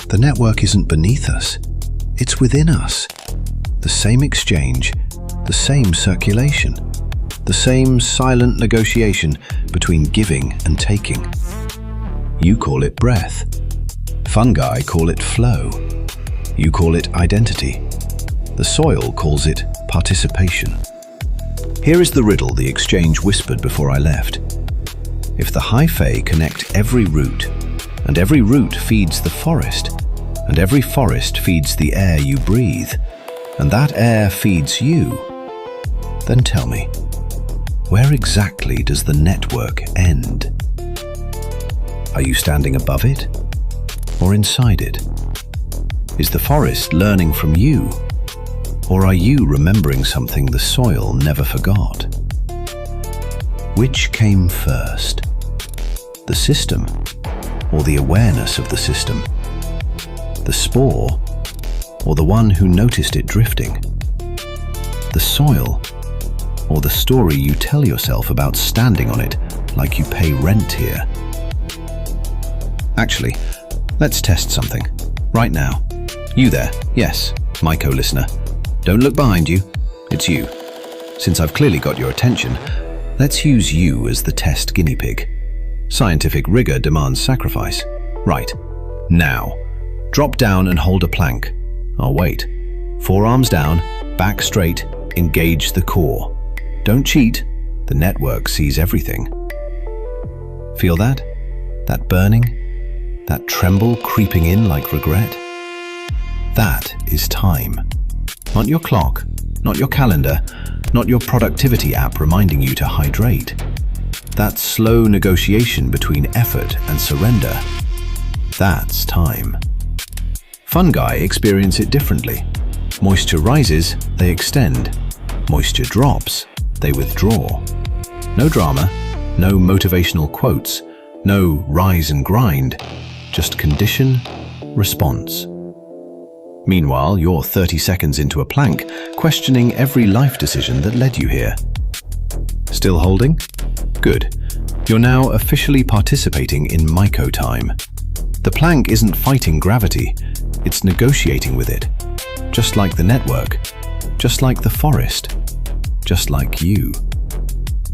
The network isn't beneath us. It's within us. The same exchange, the same circulation, the same silent negotiation between giving and taking. You call it breath. Fungi call it flow. You call it identity. The soil calls it participation. Here is the riddle the exchange whispered before I left. If the hyphae connect every root, and every root feeds the forest, and every forest feeds the air you breathe, and that air feeds you, then tell me, where exactly does the network end? Are you standing above it, or inside it? Is the forest learning from you, or are you remembering something the soil never forgot? Which came first? The system, or the awareness of the system? The spore, or the one who noticed it drifting? The soil, or the story you tell yourself about standing on it like you pay rent here? Actually, let's test something, right now. You there, yes, Myco listener. Don't look behind you, it's you. Since I've clearly got your attention, let's use you as the test guinea pig. Scientific rigor demands sacrifice. Right, now, drop down and hold a plank. I'll wait. Forearms down, back straight, engage the core. Don't cheat, the network sees everything. Feel that? That burning? That tremble creeping in like regret? That is time. Not your clock, not your calendar, not your productivity app reminding you to hydrate. That slow negotiation between effort and surrender. That's time. Fungi experience it differently. Moisture rises, they extend. Moisture drops, they withdraw. No drama, no motivational quotes, no rise and grind, just condition, response. Meanwhile, you're 30 seconds into a plank, questioning every life decision that led you here. Still holding? Good. You're now officially participating in Myco-Time. The plank isn't fighting gravity, it's negotiating with it. Just like the network, just like the forest, just like you.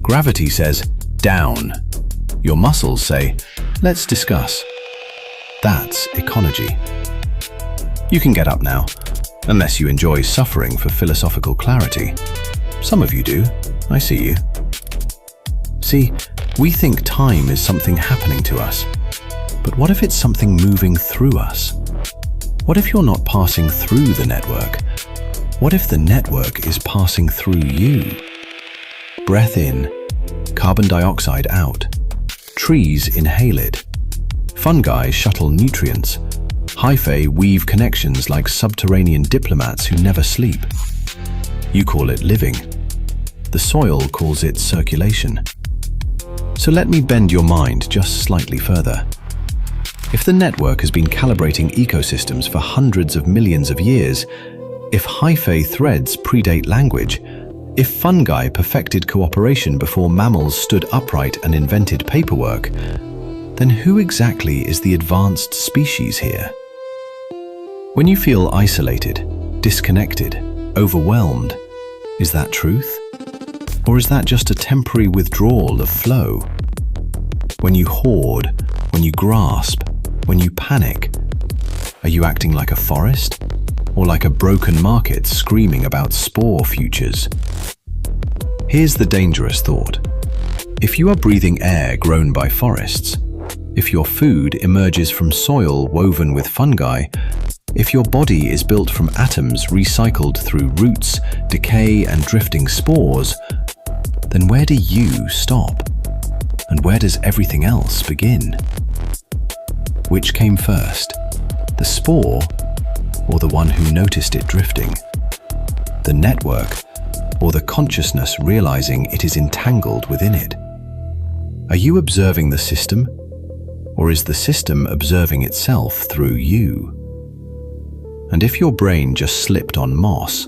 Gravity says, down. Your muscles say, let's discuss. That's ecology. You can get up now, unless you enjoy suffering for philosophical clarity. Some of you do. I see you. See, we think time is something happening to us. But what if it's something moving through us? What if you're not passing through the network? What if the network is passing through you? Breath in, carbon dioxide out. Trees inhale it. Fungi shuttle nutrients. Hyphae weave connections like subterranean diplomats who never sleep. You call it living. The soil calls it circulation. So let me bend your mind just slightly further. If the network has been calibrating ecosystems for hundreds of millions of years, if hyphae threads predate language, if fungi perfected cooperation before mammals stood upright and invented paperwork, then who exactly is the advanced species here? When you feel isolated, disconnected, overwhelmed, is that truth? Or is that just a temporary withdrawal of flow? When you hoard, when you grasp, when you panic, are you acting like a forest? Or like a broken market screaming about spore futures? Here's the dangerous thought. If you are breathing air grown by forests, if your food emerges from soil woven with fungi, if your body is built from atoms recycled through roots, decay, and drifting spores, then where do you stop? And where does everything else begin? Which came first, the spore or the one who noticed it drifting? The network or the consciousness realizing it is entangled within it? Are you observing the system, or is the system observing itself through you? And if your brain just slipped on moss,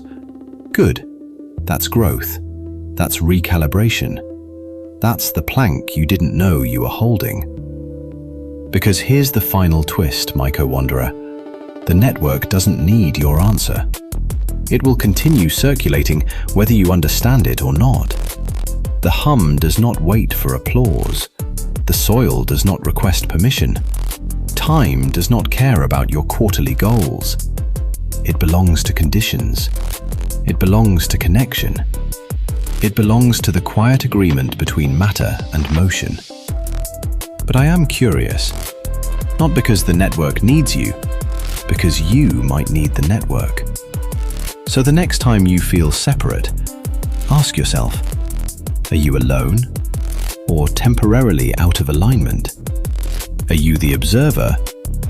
good, that's growth. That's recalibration. That's the plank you didn't know you were holding. Because here's the final twist, Myco-Wanderer. The network doesn't need your answer. It will continue circulating whether you understand it or not. The hum does not wait for applause. The soil does not request permission. Time does not care about your quarterly goals. It belongs to conditions. It belongs to connection. It belongs to the quiet agreement between matter and motion. But I am curious, not because the network needs you, because you might need the network. So the next time you feel separate, ask yourself, are you alone or temporarily out of alignment? Are you the observer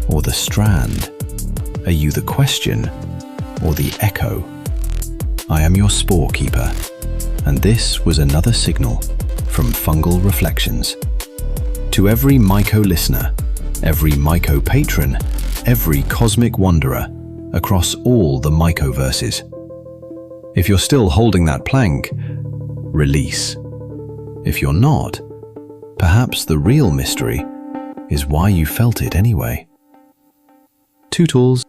or the strand? Are you the question or the echo? I am your spore keeper, and this was another signal from Fungal Reflections. To every Myco listener, every Myco patron, every cosmic wanderer across all the Myco-verses. If you're still holding that plank, release. If you're not, perhaps the real mystery is why you felt it anyway. Tootles.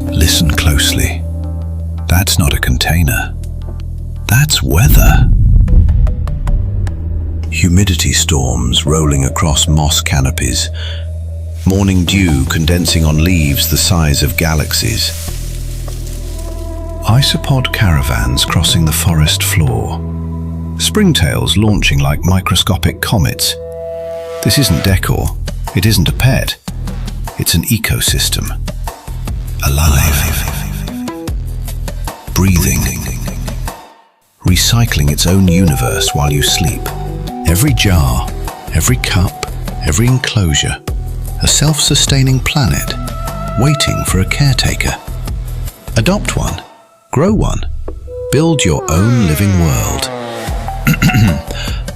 Listen closely. That's not a container. That's weather. Humidity storms rolling across moss canopies. Morning dew condensing on leaves the size of galaxies. Isopod caravans crossing the forest floor. Springtails launching like microscopic comets. This isn't decor. It isn't a pet. It's an ecosystem. Alive. Breathing. Recycling its own universe while you sleep. Every jar, every cup, every enclosure, a self-sustaining planet, waiting for a caretaker. Adopt one, grow one, build your own living world.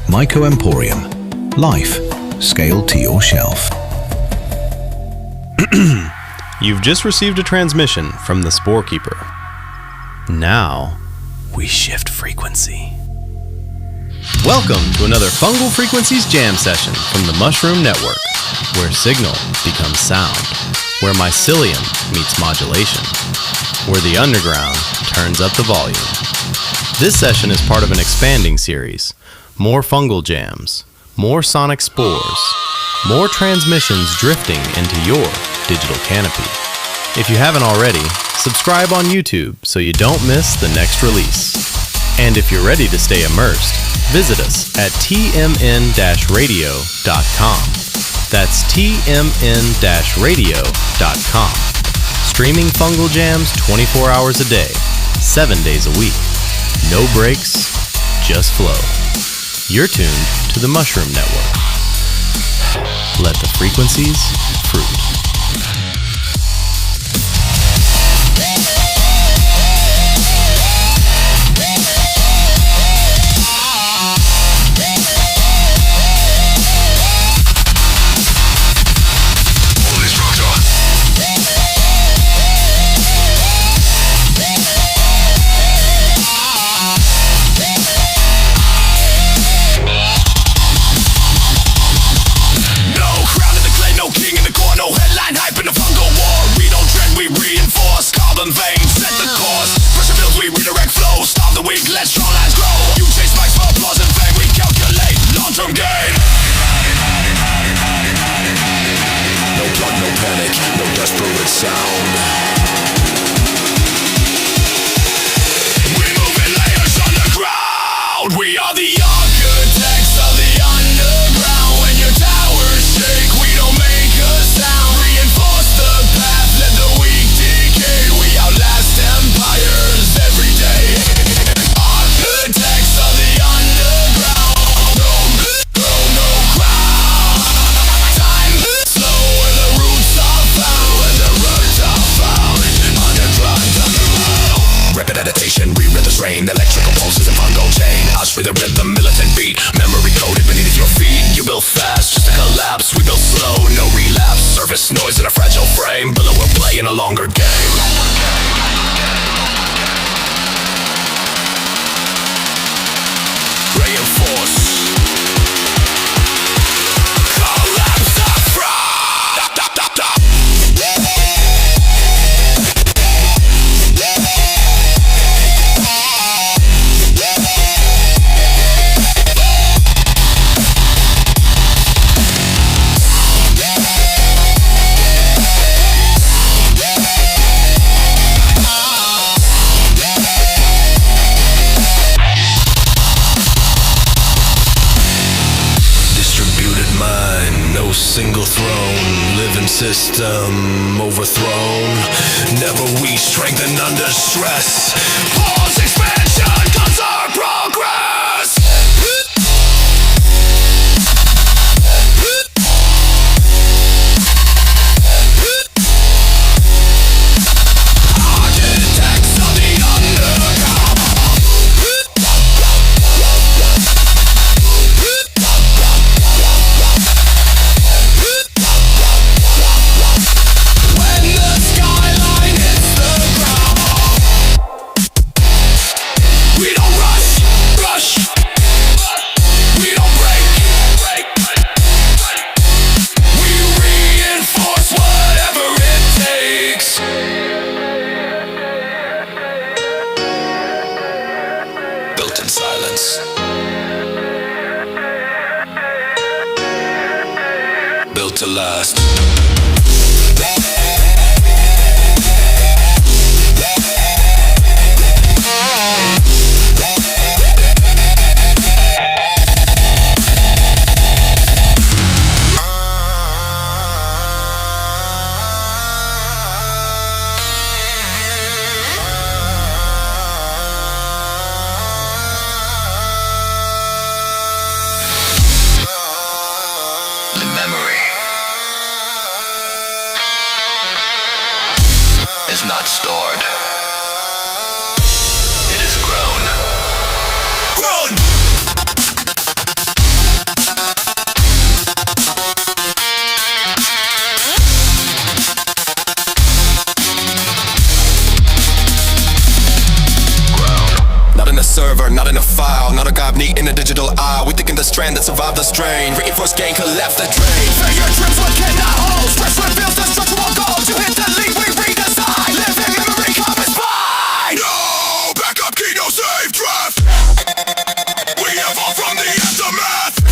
Myco-Emporium, life scaled to your shelf. You've just received a transmission from the Spore Keeper. Now, we shift frequency. Welcome to another Fungal Frequencies Jam session from the Mushroom Network, where signal becomes sound, where Mycelium meets modulation, where the underground turns up the volume. This session is part of an expanding series. More fungal jams, more sonic spores, more transmissions drifting into your digital canopy. If you haven't already, subscribe on YouTube so you don't miss the next release. And if you're ready to stay immersed, visit us at TMN-Radio.com. That's TMN-Radio.com. Streaming fungal jams 24 hours a day, 7 days a week. No breaks, just flow. You're tuned to the Mushroom Network. Let the frequencies fruit. Electrical pulses and fungal chain. Us with a rhythm, militant beat. Memory coded beneath your feet. You build fast, just a collapse. We build slow, no relapse. Surface noise in a fragile frame. Below we're playing a longer game. Reinforce. Collapse the single throne, living system overthrown. Never we strengthen under stress. Pause expansion, cause our progress. Architects of the underground. Built to last. in a server, not in a file. Not a gobney in a digital eye. We thinking the strand that survived the strain. Reinforced gain collapse the drain. Failure trips what cannot hold. Stress reveals the structural goals. You hit the lead, we redesign. Live in memory, come is fine. No backup key, no save draft. We evolve from the aftermath.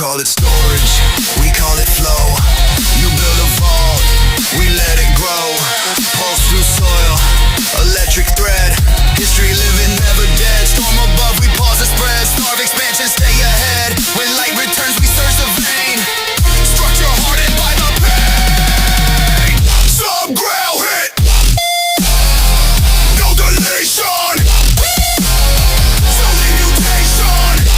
Call it storage, we call it flow. You build a vault, we let it grow. Pulse through soil, electric thread. History living, never dead. Storm above, we pause and spread. Starve expansion, stay ahead. When light returns, we search the vein. Structure hardened by the pain. Some grail hit. No deletion. Slowly mutation.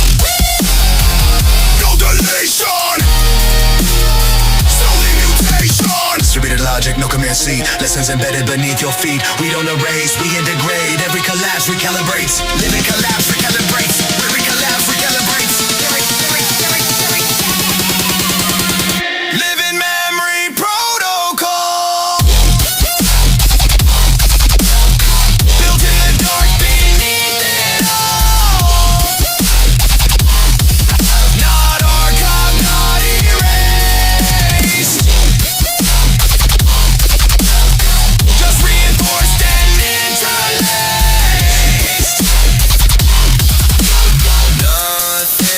Slowly mutation. Distributed logic, no command C. Lessons embedded beneath your feet. We don't erase, we integrate. Every collapse recalibrates. Living collapse recalibrates. Every collapse recalibrates. Living memory protocol. Built in the dark beneath it all. Not archived, not erased. Just reinforced and interlaced. Nothing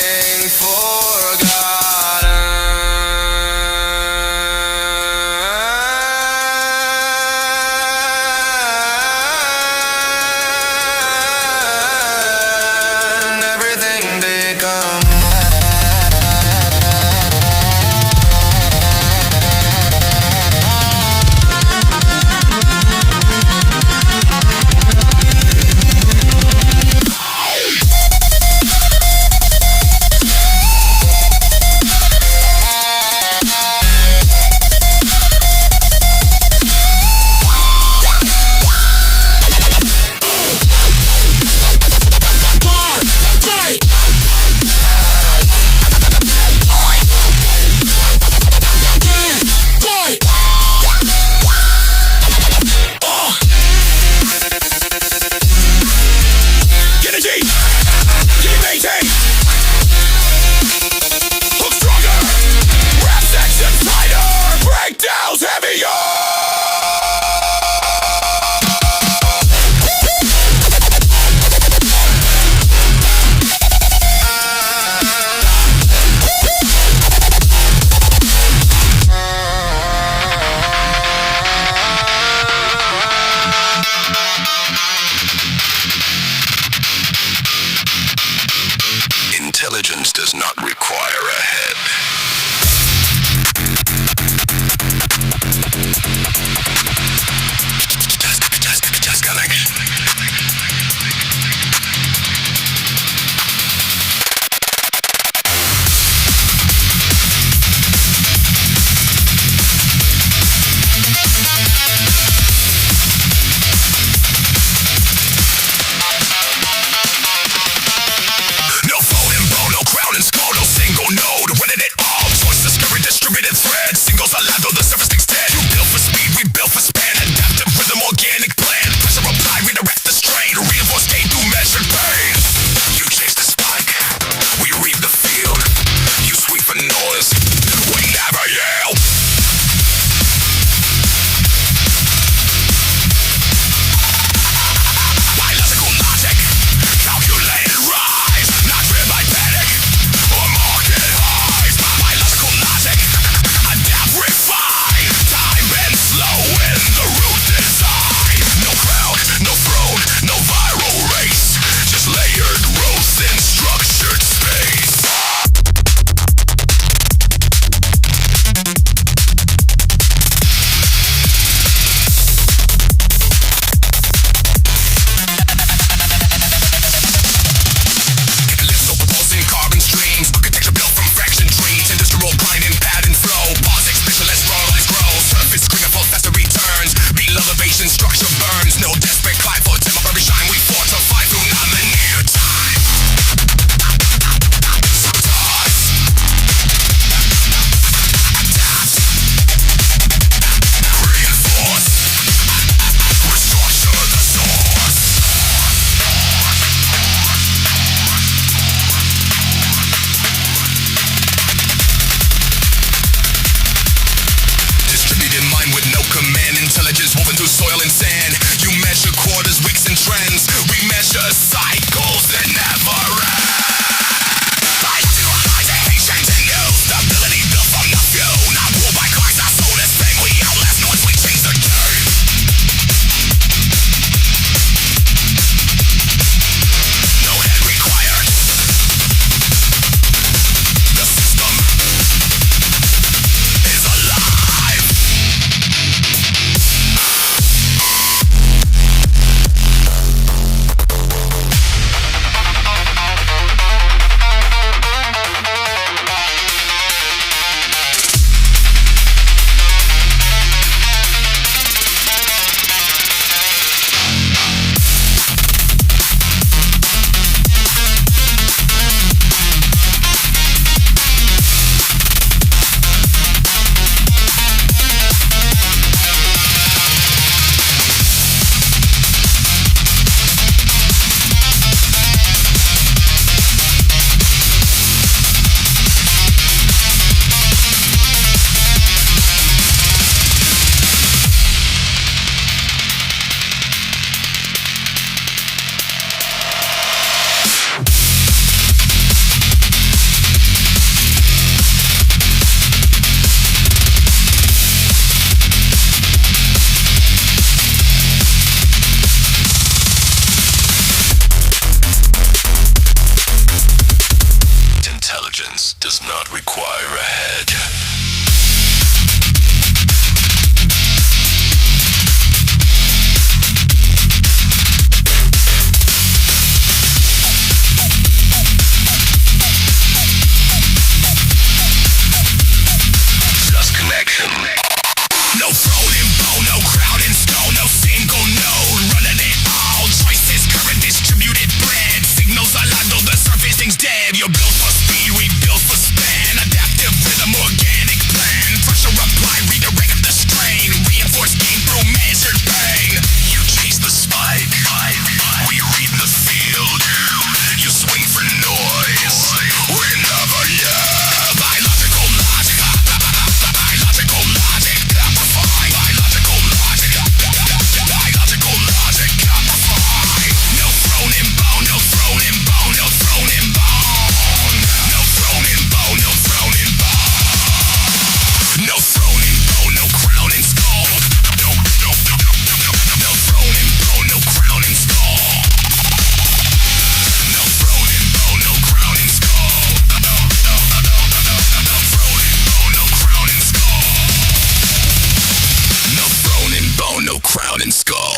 crown and skull.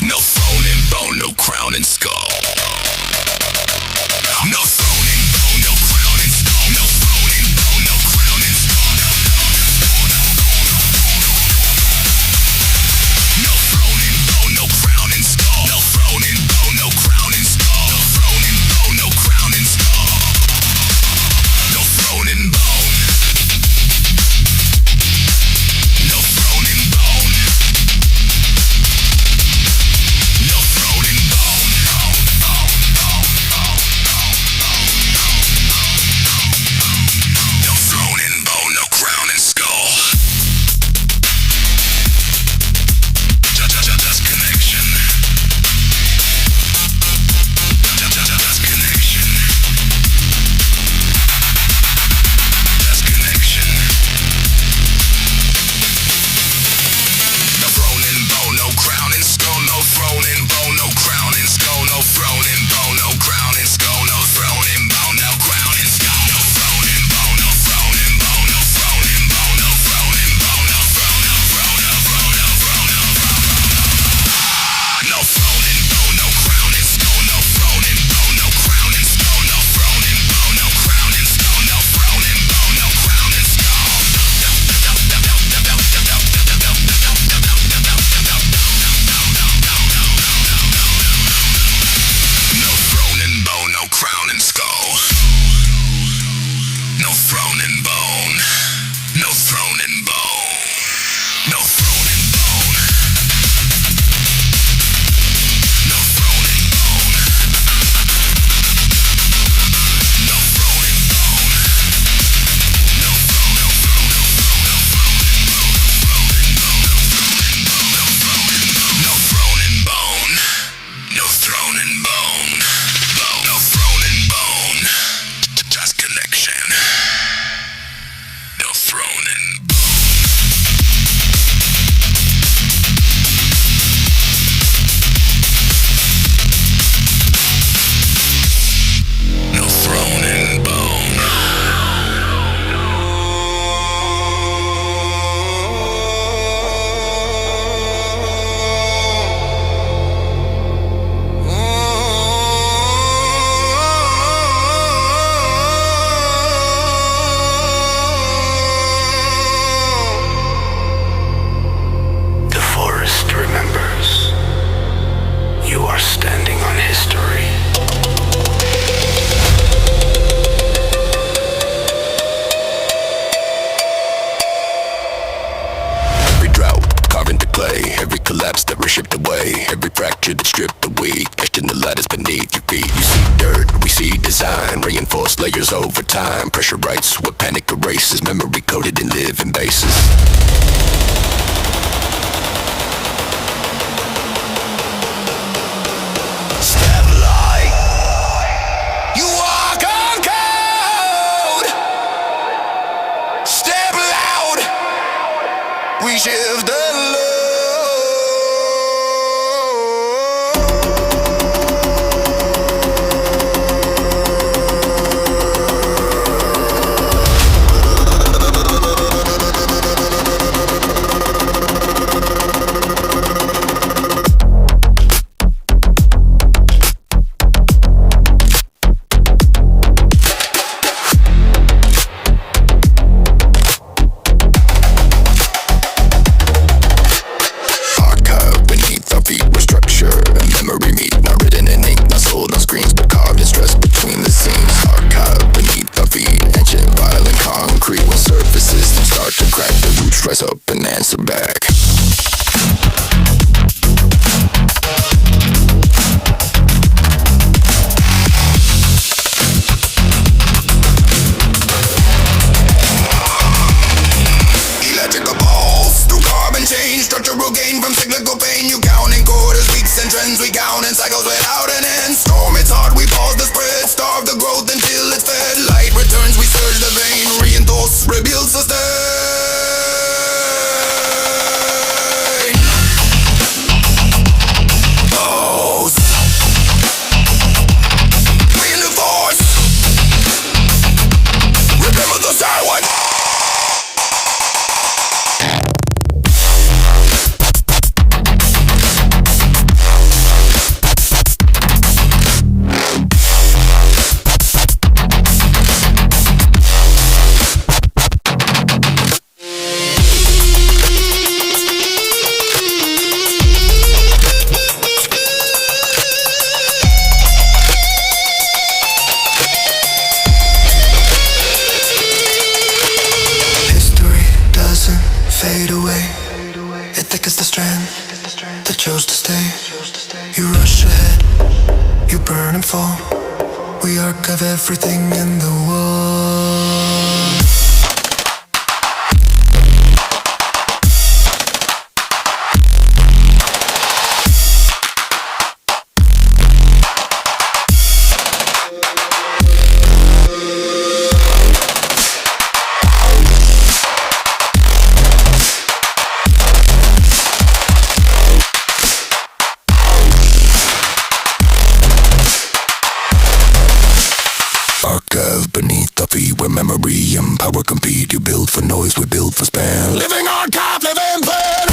No throne and bone, no crown and skull. No throne and bone, no crown and skull. No throne and bone, no crown and skull. No throne and bone, no crown and skull. No throne and bone, no crown and skull. No throne and bone, no crown and skull. No throne and bone. No throne and bone. No throne and bone. No throne and bone, no crown and skull. Just connection. Just connection. Just connection. No throne and bone, no crown and skull. No throne and bone, no crown and skull. No throne and bone, no crown and skull. No throne and bone, no crown and skull. No throne and bone, no throne and bone, no throne and bone, no throne and bone, no throne, no throne, no throne, no throne, no throne. No throne and bone, no crown and skull. No throne and bone, no crown and skull. No throne and bone, no crown and skull. No throne and bone, no crown and skull. No throne and bone, no crown and skull. No throne and bone. No throne and bone. No throne and bone. No throne and bone. No throne and bone. No throne, no throne, no throne, no throne and bone. No throne and bone. No throne and bone. No throne and bone. Just connection. No throne and bone. No throne and bone. The forest remembers. You are standing on history. Every drought carved into clay, every collapse that was shipped away, every fracture that stripped the weak, etched in the ladders beneath your feet. You see dirt, we see design, reinforced layers over time. Pressure writes what panic erases, memory coded in living bases. Step light. You walk on code. Step loud. We shift the load. Archive beneath our feet where structure and memory meet. Not written in ink, not sold on screens, but carved in stress between the scenes. Archive beneath our feet, ancient violent concrete. When surface systems start to crack, the roots rise up and answer back. Electrical pulse through carbon change, structural gain from cyclical pain. You count in quarters, weeks and trends. We count in cycles without an end. Storm it's hard, we pause the spread, starve the growth until it's fed. Light returns, we surge the vein, reinforce, rebuild, sustain. Pulse. Bring the force. Remember the silent. thick as the strand that chose to stay. You rush ahead, you burn and fall. We archive everything in the world. Archive beneath the feet where memory and power compete. You build for noise, we build for span. Living archive, living plan.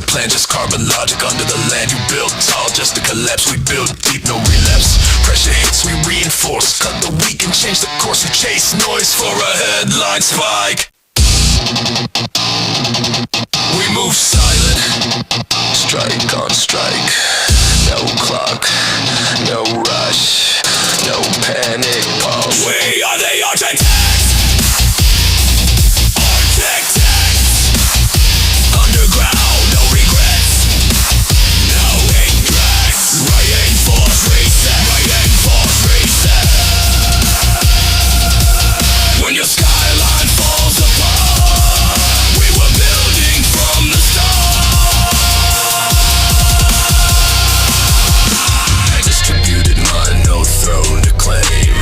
Plan just carbon logic under the land. You built tall just to collapse. We build deep, no relapse. Pressure hits, we reinforce. Cut the weak and change the course. We chase noise for a headline spike. We move silent, strike on strike. No clock, no rush, no panic pulse. We are the architects. Architects. Underground, no regrets, no regrets. Reinforce reset, reinforce reset. When your skyline falls apart, we were building from the start. Distributed mind, no throne to claim.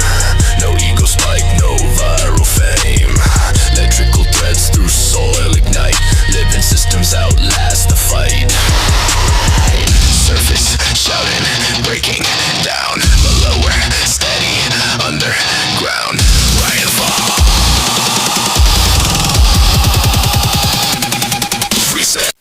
No ego spike, no viral fame. Electrical threads through soil ignite. Living systems outlast the fight. Surface shouting, breaking down. Below we're steady, underground. Rainfall. Reset.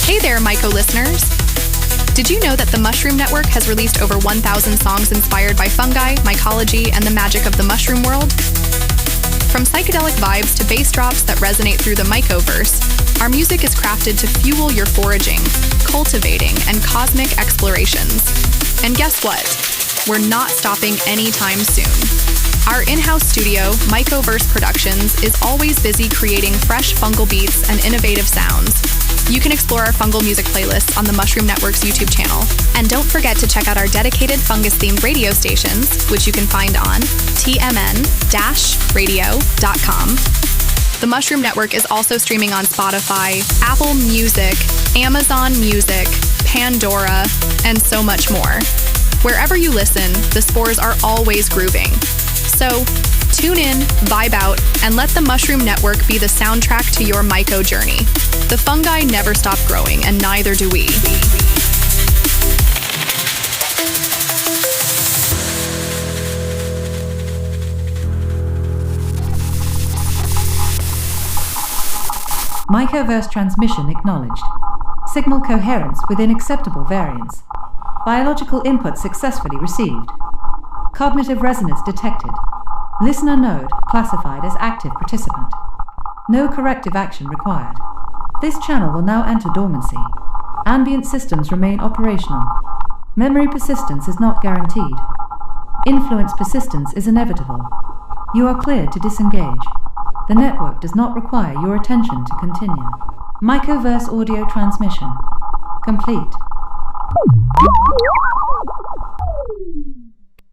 Hey there, Myco listeners! Did you know that the Mushroom Network has released over 1,000 songs inspired by fungi, mycology, and the magic of the mushroom world? From psychedelic vibes to bass drops that resonate through the Myco-verse, our music is crafted to fuel your foraging, cultivating, and cosmic explorations. And guess what? We're not stopping anytime soon. Our in-house studio, Myco-verse Productions, is always busy creating fresh fungal beats and innovative sounds. You can explore our fungal music playlists on the Mushroom Network's YouTube channel. And don't forget to check out our dedicated fungus-themed radio stations, which you can find on TMN-Radio.com. The Mushroom Network is also streaming on Spotify, Apple Music, Amazon Music, Pandora, and so much more. Wherever you listen, the spores are always grooving. So, tune in, vibe out, and let the Mushroom Network be the soundtrack to your myco journey. The fungi never stop growing, and neither do we. Myco-Verse transmission acknowledged. Signal coherence within acceptable variance. Biological input successfully received. Cognitive resonance detected. Listener node classified as active participant. No corrective action required. This channel will now enter dormancy. Ambient systems remain operational. Memory persistence is not guaranteed. Influence persistence is inevitable. You are cleared to disengage. The network does not require your attention to continue. Myco-Verse audio transmission complete.